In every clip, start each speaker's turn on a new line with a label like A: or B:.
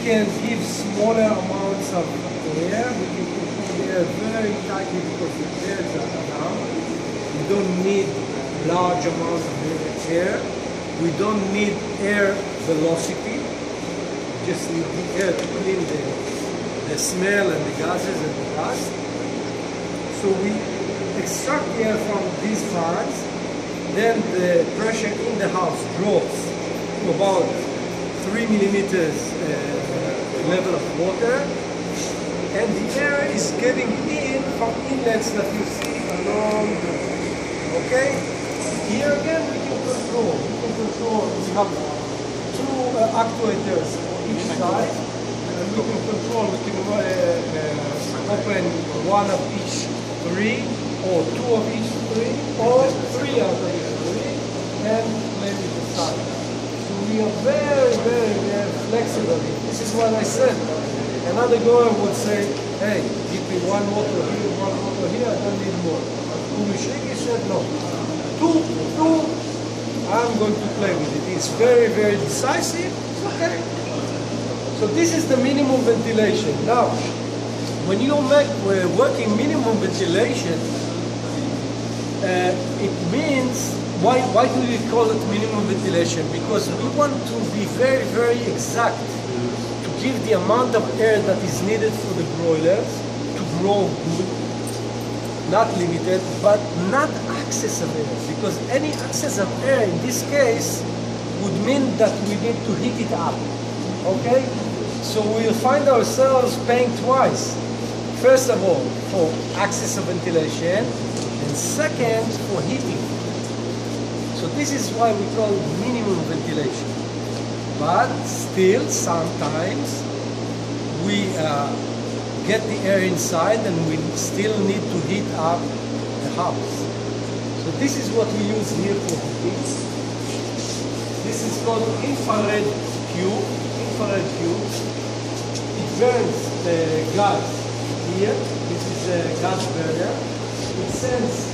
A: can give smaller amounts of air. We can control the air very tightly because the flares are down. We don't need large amounts of air. We don't need air velocity. We just need the air to clean the smell and the gases and the dust. So we extract the air from these fans. Then the pressure in the house drops to about 3 millimeters level of water, and the air is getting in from inlets that you see along the way. Okay? Here again we can control. We have two actuators on each side, and we can control. We can open one of each 3, or 2 of each 3, or 3 out of each 3, and play with the side. So we are very, very, very flexible. This is what I said. Another girl would say, hey, give me 1 motor here, 1 motor here, I don't need more. Kumishiki said no. 2, I'm going to play with it. It's very, very decisive. It's okay. So this is the minimum ventilation. Now, when you make working minimum ventilation, it means, why do we call it minimum ventilation? Because we want to be very, very exact to give the amount of air that is needed for the broilers to grow good, not limited, but not excess of air. Because any excess of air in this case would mean that we need to heat it up. Okay? So we'll find ourselves paying twice. First of all, for access of ventilation, and second, for heating. So this is why we call minimum ventilation. But still, sometimes we get the air inside and we still need to heat up the house. So this is what we use here for heating. This is called infrared tube. Infrared tube. It burns the gas here. This is a gas burner. It sends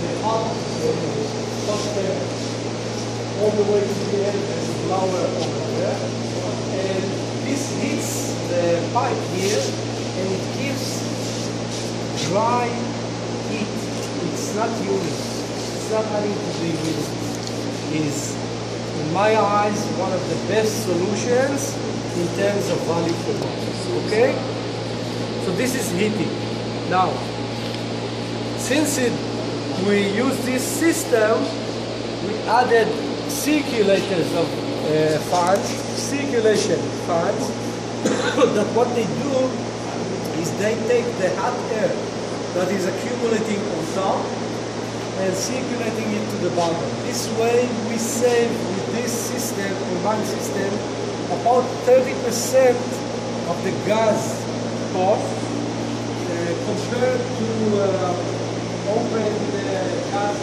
A: the hot air all the way to the end and the blower over there. And this hits the pipe here and it gives dry heat. It's not humid. It's not adding to the humidity. It is, in my eyes, one of the best solutions in terms of value for money. Okay? So this is heating. Now, since we use this system, we added circulators of fans, circulation fans, that what they do is they take the hot air that is accumulating on top and circulating it to the bottom. This way we save with this system, combined system, about 30% of the gas cost compared to open the gas.